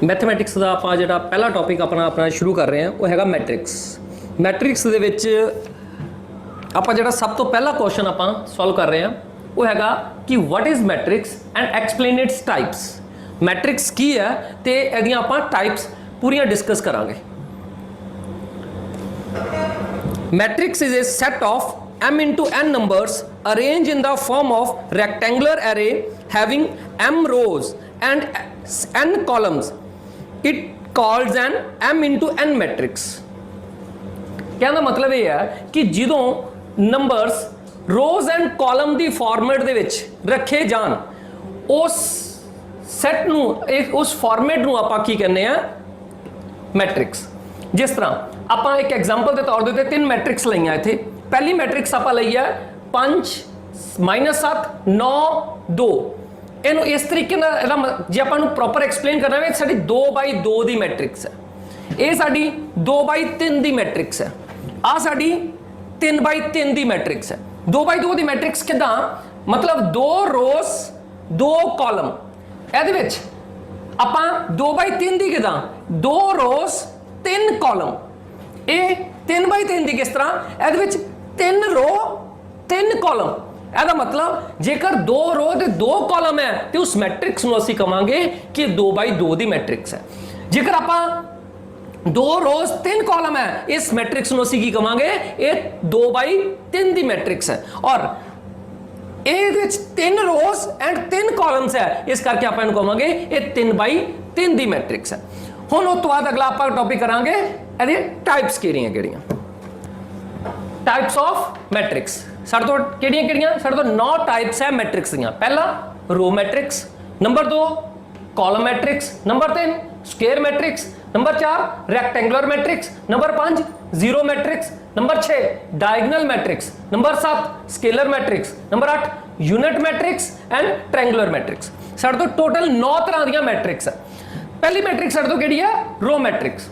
Mathematics का आप जो पहला टॉपिक अपना शुरू कर रहे हैं वो हैगा मैट्रिक्स। मैट्रिक्स दे विच आप जो सब तो पहला क्वेश्चन आप सॉल्व कर रहे हैं वो हैगा कि what is matrix and explain its types. Matrix की है तो यदियाँ आप टाइप्स पूरियां डिस्कस करांगे। Matrix is a set of m into n numbers arranged in the form of rectangular array having m rows and n columns. It calls an m into n matrix. कहने का मतलब ये है कि ਜਦੋਂ numbers rose and column the format ਦੇ ਵਿੱਚ ਰੱਖੇ ਜਾਣ ਉਸ ਸੈੱਟ ਨੂੰ ਉਸ ਫਾਰਮੈਟ ਨੂੰ ਆਪਾਂ ਕੀ ਕਹਿੰਦੇ ਆ ਮੈਟ੍ਰਿਕਸ। ਜਿਸ ਤਰ੍ਹਾਂ ਆਪਾਂ ਇੱਕ ਐਗਜ਼ਾਮਪਲ ਦੇ ਤੌਰ ਦੇ ਉੱਤੇ ਤਿੰਨ ਮੈਟ੍ਰਿਕਸ ਲਈਆਂ ਇੱਥੇ। पहली मैट्रिक्स आप ਲਈ है 5 -7 9 2। ਇਹਨੂੰ ਇਸ ਤਰੀਕੇ ਨਾਲ ਇਹਦਾ ਜੇ ਆਪਾਂ ਨੂੰ ਪ੍ਰੋਪਰ ਐਕਸਪਲੇਨ ਕਰਨਾ ਹੈ ਸਾਡੀ 2/2 ਦੀ ਮੈਟ੍ਰਿਕਸ ਹੈ। ਇਹ ਸਾਡੀ 2/3 ਦੀ ਮੈਟ੍ਰਿਕਸ ਹੈ। ਆ ਸਾਡੀ 3/3 ਦੀ ਮੈਟ੍ਰਿਕਸ ਹੈ। 2/2 ਦੀ ਮੈਟ੍ਰਿਕਸ ਕਿਦਾਂ मतलब 2 ਰੋਸ 2 ਕਾਲਮ। ਇਹਦੇ ਵਿੱਚ ਆਪਾਂ 2/3 ਦੀ ਕਿਦਾਂ 2 ਰੋਸ 3 ਕਾਲਮ। ਇਹ 3/3 ਦੀ ਕਿਸ ਤਰ੍ਹਾਂ ਇਹਦੇ ਵਿੱਚ 3 रो 3 कॉलम। ਇਹਦਾ मतलब जेकर 2 रो ਤੇ 2 कॉलम है तो उस मैट्रिक्स ਨੂੰ ਅਸੀਂ ਕਵਾਂਗੇ कि 2/2 ਦੀ मैट्रिक्स है। जेकर ਆਪਾਂ 2 रोज 3 कॉलम है इस मैट्रिक्स ਨੂੰ ਅਸੀਂ ਕੀ ਕਵਾਂਗੇ ਇਹ 2/3 ਦੀ मैट्रिक्स है। और ਇਹਦੇ ਵਿੱਚ 3 रोज एंड 3 कॉलम्स है इस करके ਆਪਾਂ ਇਹਨੂੰ ਕਵਾਂਗੇ ਇਹ 3/3 ਦੀ मैट्रिक्स है। ਹੁਣ ਉਸ ਤੋਂ ਬਾਅਦ ਅਗਲਾ ਆਪਾਂ ਟੌਪਿਕ ਕਰਾਂਗੇ ਇਹਦੇ ਟਾਈਪਸ ਕਿਹੜੀਆਂ टाइप्स ऑफ मैट्रिक्स। साढ़े तो किहड़ियां साढ़े तो 9 टाइप्स है मैट्रिक्स दियां। पहला row matrix, number 2 column matrix, number 3 square matrix, number 4 rectangular matrix, number 5 zero matrix, number 6 diagonal matrix, number 7 scalar matrix, number 8 unit matrix and triangular matrix. साढ़े तो total 9 तरह दी मैट्रिक्स है। पहली matrix साढ़े तो किहड़ी है row matrix.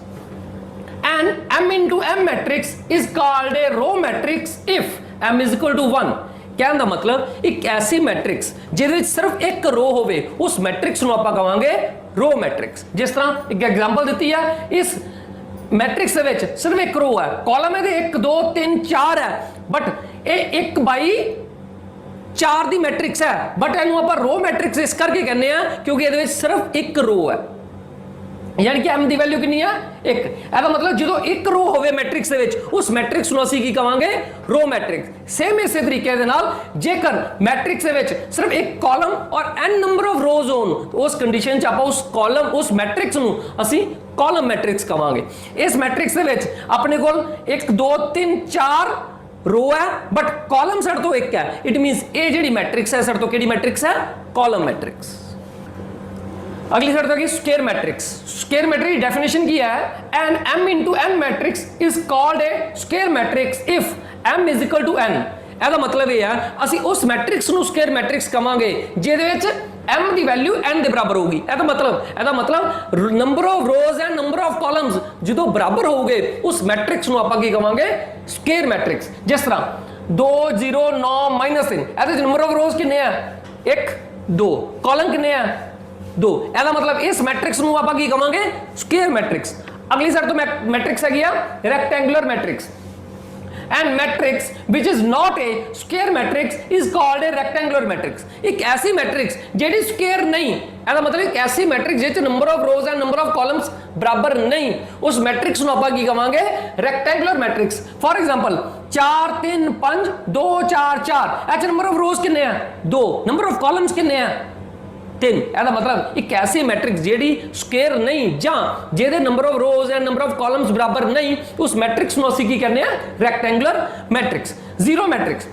And m into m matrix is called a row matrix if m is equal to 1। कहने का मतलब एक ऐसी मैट्रिक्स जिहदे विच सिर्फ एक रो होवे उस मैट्रिक्स नूं आपां कहांगे रो मैट्रिक्स। जिस तरह एक एग्जांपल दी है इस मैट्रिक्स दे विच सिर्फ एक रो है, कॉलम है 1 2 3 4 है बट ये 1/4 दी मैट्रिक्स है बट इहनूं आपां रो मैट्रिक्स इस करके कहने आ क्योंकि इहदे विच सिर्फ एक रो है यानी कि m ਦੀ वैल्यू कितनी है 1। ਇਹਦਾ मतलब जो एक रो होवे मैट्रिक्स ਦੇ ਵਿੱਚ उस मैट्रिक्स ਨੂੰ ਅਸੀਂ ਕੀ ਕਵਾਂਗੇ रो मैट्रिक्स। सेम इसे तरीके ਦੇ ਨਾਲ ਜੇਕਰ मैट्रिक्स ਦੇ ਵਿੱਚ सिर्फ एक कॉलम और n नंबर ऑफ रोज होਣ तो उस कंडीशन 'ਚ ਆਪਾਂ उस कॉलम उस मैट्रिक्स ਨੂੰ ਅਸੀਂ कॉलम मैट्रिक्स ਕਵਾਂਗੇ। ਇਸ मैट्रिक्स ਦੇ ਵਿੱਚ ਆਪਣੇ ਕੋਲ 1 2 3 4 रो है बट कॉलम ਸਾਡੇ ਤੋਂ ਇੱਕ ਹੈ। इट मींस ਇਹ ਜਿਹੜੀ मैट्रिक्स है ਸਾਡੇ ਤੋਂ ਕਿਹੜੀ मैट्रिक्स है कॉलम मैट्रिक्स। अगली शर्त है स्क्वायर मैट्रिक्स। स्क्वायर मैट्रिक्स की डेफिनेशन की है an m into n matrix is called a square matrix if m is equal to n। ਇਹਦਾ मतलब ये है ਅਸੀਂ उस मैट्रिक्स ਨੂੰ स्क्वायर मैट्रिक्स ਕਵਾਂਗੇ ਜਿਹਦੇ ਵਿੱਚ m ਦੀ ਵੈਲਿਊ n ਦੇ ਬਰਾਬਰ ਹੋਊਗੀ। ਇਹਦਾ मतलब number of rose and number of columns ਜਦੋਂ ਬਰਾਬਰ ਹੋਊਗੇ ਉਸ मैट्रिक्स ਨੂੰ ਆਪਾਂ ਕੀ ਕਵਾਂਗੇ स्क्वायर मैट्रिक्स। जिस तरह 2 0 9 -3 ਇਹਦੇ ਵਿੱਚ ਨੰਬਰ ਆਫ ਰੋਜ਼ ਕਿੰਨੇ ਆ 1 2 ਕਾਲਮ ਕਿੰਨੇ ਆ 2। ਇਹਦਾ मतलब इस मैट्रिक्स ਨੂੰ ਆਪਾਂ ਕੀ ਕਵਾਂਗੇ स्क्वायर मैट्रिक्स। अगली शर्त तो मैट्रिक्स है rectangular matrix and matrix which is not a square matrix is called a rectangular matrix। एक ऐसी मैट्रिक्स ਜਿਹੜੀ स्क्वायर नहीं ਇਹਦਾ मतलब एक ऐसी मैट्रिक्स ਜਿਹਦੇ number of rose and number of columns ਬਰਾਬਰ ਨਹੀਂ ਉਸ मैट्रिक्स ਨੂੰ ਆਪਾਂ ਕੀ ਕਵਾਂਗੇ रेक्टेंगुलर मैट्रिक्स। फॉर एग्जांपल 4 3 5 2 4 4 ਇਹ ਚ ਨੰਬਰ ਆਫ ਰੋਜ਼ ਕਿੰਨੇ ਆ 2 ਨੰਬਰ ਆਫ ਕਾਲਮਸ ਕਿੰਨੇ ਆ 3। ਇਹਦਾ मतलब एक ऐसी मैट्रिक्स ਜਿਹੜੀ स्क्वायर नहीं ਜਾਂ ਜਿਹਦੇ number of rose and number of columns ਬਰਾਬਰ ਨਹੀਂ ਉਸ मैट्रिक्स ਨੂੰ ਅਸੀਂ ਕੀ ਕਹਿੰਦੇ ਆ rectangular matrix. Zero matrix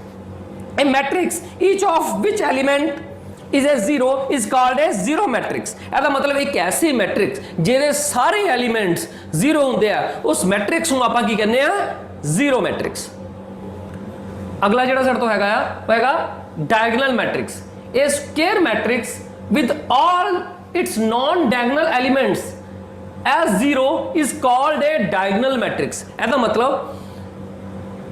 a matrix each of which element is a zero is called a zero matrix। ਇਹਦਾ मतलब एक ऐसी मैट्रिक्स ਜਿਹਦੇ ਸਾਰੇ ਐਲੀਮੈਂਟਸ ਜ਼ੀਰੋ ਹੁੰਦੇ ਆ ਉਸ मैट्रिक्स ਨੂੰ ਆਪਾਂ ਕੀ ਕਹਿੰਦੇ ਆ ਜ਼ੀਰੋ मैट्रिक्स। ਅਗਲਾ ਜਿਹੜਾ ਸਾਡੇ ਤੋਂ ਹੈਗਾ ਉਹ ਹੈਗਾ diagonal matrix. a square matrix with all its non-diagonal elements as zero is called a diagonal matrix। ਇਹਦਾ मतलब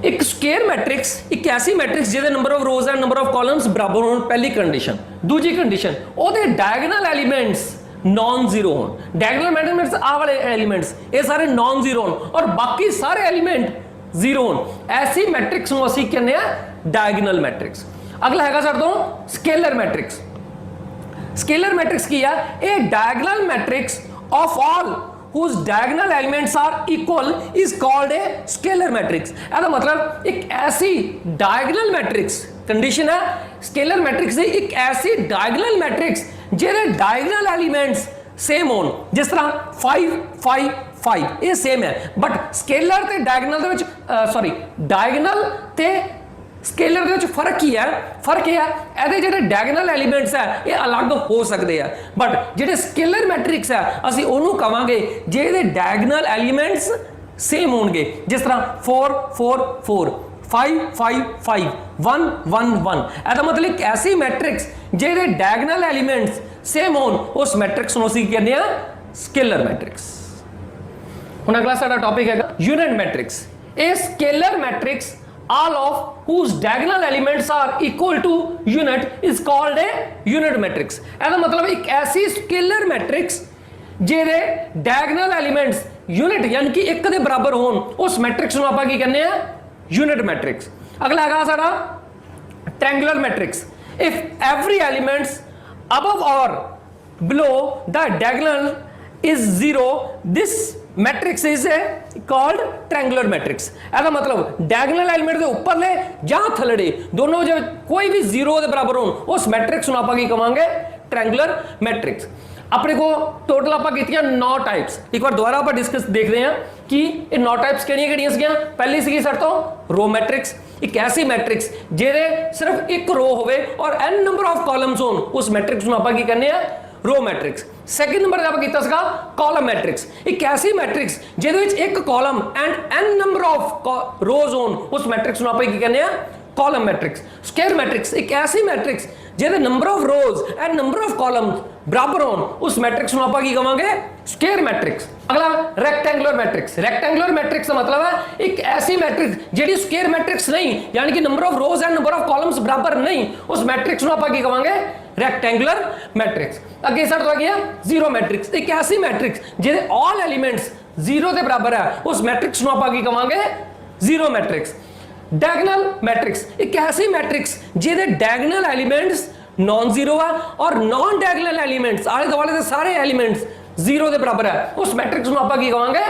एक स्क्वायर मैट्रिक्स एक ऐसी मैट्रिक्स ਜਿਹਦੇ number of rose and number of columns बराबर होਣ पहली कंडीशन। दूजी कंडीशन ਉਹਦੇ diagonal elements नॉन जीरो हो। डायगोनल मैट्रिक्स आ वाले एलिमेंट्स ये सारे नॉन जीरो हो और बाकी सारे एलिमेंट जीरो हो, ऐसी मैट्रिक्स ਨੂੰ ਅਸੀਂ ਕਹਿੰਦੇ ਆ डायगोनल मैट्रिक्स। अगला हैगा सर तो स्केलर मैट्रिक्स। स्केलर मैट्रिक्स की है a diagonal matrix of all whose diagonal elements are equal is called a scalar matrix। ਇਹਦਾ मतलब एक ऐसी diagonal matrix कंडीशन है स्केलर मैट्रिक्स ਦੀ एक ऐसी diagonal matrix ਜਿਹਦੇ diagonal elements सेम होन, जिस तरह 5 5 5 ये सेम है, बट स्केलर ते diagonal they which sorry diagonal ते स्केलर दे विच फर्क की है, फर्क ये है ਇਹਦੇ ਜਿਹੜੇ डायगोनल एलिमेंट्स है ये अलग हो सकते हैं, बट ਜਿਹੜੇ स्केलर मैट्रिक्स है ਅਸੀਂ ਉਹਨੂੰ ਕਵਾਂਗੇ ਜਿਹਦੇ डायगोनल एलिमेंट्स सेम होंगे, जिस तरह 4 4 4 5 5 5 1 1 1। ਇਹਦਾ मतलब एक ऐसी मैट्रिक्स ਜਿਹਦੇ डायगोनल एलिमेंट्स सेम होन उस मैट्रिक्स ਨੂੰ ਅਸੀਂ ਕਹਿੰਦੇ ਆ स्केलर मैट्रिक्स। ਹੁਣ ਅਗਲਾ ਸਾਡਾ ਟੌਪਿਕ ਹੈਗਾ unit matrix. A scalar matrix all of whose diagonal elements are equal to unit is called a unit matrix। ਇਹਦਾ मतलब एक ऐसी scalar matrix ਜਿਹਦੇ diagonal elements unit यानी कि एक ਦੇ ਬਰਾਬਰ ਹੋਣ ਉਸ मैट्रिक्स ਨੂੰ ਆਪਾਂ ਕੀ ਕਹਿੰਦੇ ਆ unit matrix। ਅਗਲਾ ਹੈਗਾ ਸਾਡਾ triangular matrix। if every elements above or below the diagonal is zero, this matrix is called triangular matrix. ਇਹਦਾ मतलब डायगोनल एलिमेंट ਦੇ ਉੱਪਰਲੇ ਜਾਂ ਥੱਲੜੇ ਦੋਨੋਂ ਜੇ ਕੋਈ ਵੀ 0 ਦੇ ਬਰਾਬਰ ਹੋਣ ਉਸ ਮੈਟ੍ਰਿਕਸ ਨੂੰ ਆਪਾਂ ਕੀ ਕਵਾਂਗੇ ट्रायंगुलर मैट्रिक्स। अपने को टोटल आप कीतियां 9 टाइप्स, एक बार दोबारा आप डिस्कस देख रहे हैं कि ये 9 टाइप्स किहड़ियां सीगियां। पहली सी सर तो रो मैट्रिक्स, एक ऐसी मैट्रिक्स ਜਿਹਦੇ सिर्फ एक रो होवे और n नंबर ऑफ कॉलम्स होन उस मैट्रिक्स ਨੂੰ ਆਪਾਂ ਕੀ ਕਹਿੰਦੇ ਆ रो मैट्रिक्स। सैकेंड नंबर आप किया सीगा कॉलम मैट्रिक्स, एक ऐसी मैट्रिक्स ਜਿਹਦੇ ਵਿੱਚ एक column and n number of रोज होन उस मैट्रिक्स ਨੂੰ ਆਪਾਂ ਕੀ ਕਹਿੰਦੇ ਆ कॉलम मैट्रिक्स। स्क्वायर मैट्रिक्स, एक ऐसी मैट्रिक्स ਜਿਹਦੇ number of rose and number of columns बराबर होन उस मैट्रिक्स ਨੂੰ ਆਪਾਂ ਕੀ ਕਵਾਂਗੇ स्क्वायर मैट्रिक्स। अगला रेक्टेंगुलर मैट्रिक्स। रेक्टेंगुलर मैट्रिक्स का मतलब है एक ऐसी मैट्रिक्स ਜਿਹੜੀ स्क्वायर मैट्रिक्स नहीं यानी कि number of rose and number of columns बराबर नहीं उस मैट्रिक्स ਨੂੰ ਆਪਾਂ ਕੀ ਕਵਾਂਗੇ रेक्टेंगुलर मैट्रिक्स। अगे सर तो आ गया जीरो मैट्रिक्स, एक ऐसी मैट्रिक्स ਜਿਹਦੇ ऑल एलिमेंट्स जीरो के बराबर है उस मैट्रिक्स ਨੂੰ ਆਪਾਂ ਕੀ ਕਵਾਂਗੇ जीरो मैट्रिक्स। डायगोनल मैट्रिक्स, एक ऐसी मैट्रिक्स ਜਿਹਦੇ डायगोनल एलिमेंट्स नॉन जीरो है और नॉन डायगोनल एलिमेंट्स आले दुआले ਦੇ ਸਾਰੇ एलिमेंट्स जीरो के बराबर है उस मैट्रिक्स ਨੂੰ ਆਪਾਂ ਕੀ ਕਵਾਂਗੇ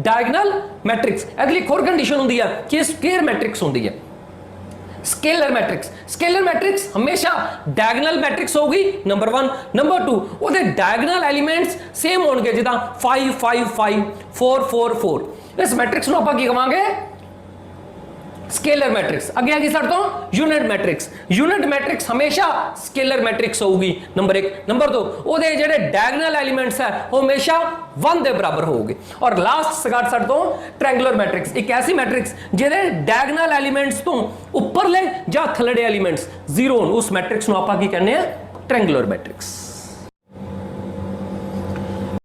डायगोनल मैट्रिक्स। अगली एक और कंडीशन होती है कि स्क्वायर मैट्रिक्स होती है स्केलर मैट्रिक्स। स्केलर मैट्रिक्स हमेशा डायगोनल मैट्रिक्स होगी नंबर 1, नंबर 2 ਉਹਦੇ डायगोनल एलिमेंट्स सेम होणगे जिदा 5 5 5 4 4 4 इस मैट्रिक्स ਨੂੰ ਆਪਾਂ ਕੀ ਕਵਾਂਗੇ स्केलर मैट्रिक्स। अगे आगे सर तो यूनिट मैट्रिक्स। यूनिट मैट्रिक्स हमेशा स्केलर मैट्रिक्स होगी नंबर 1, नंबर 2 ਉਹਦੇ ਜਿਹੜੇ डायगोनल एलिमेंट्स है वो हमेशा 1 ਦੇ ਬਰਾਬਰ ਹੋਗੇ। और लास्ट सगाट सर तो ट्रायंगुलर मैट्रिक्स, एक ऐसी मैट्रिक्स ਜਿਹਦੇ डायगोनल एलिमेंट्स ਤੋਂ ਉੱਪਰਲੇ ਜਾਂ ਥੱਲੜੇ एलिमेंट्स 0 ਹੋਣ उस मैट्रिक्स ਨੂੰ ਆਪਾਂ ਕੀ ਕਹਿੰਦੇ ਆ ट्रायंगुलर मैट्रिक्स।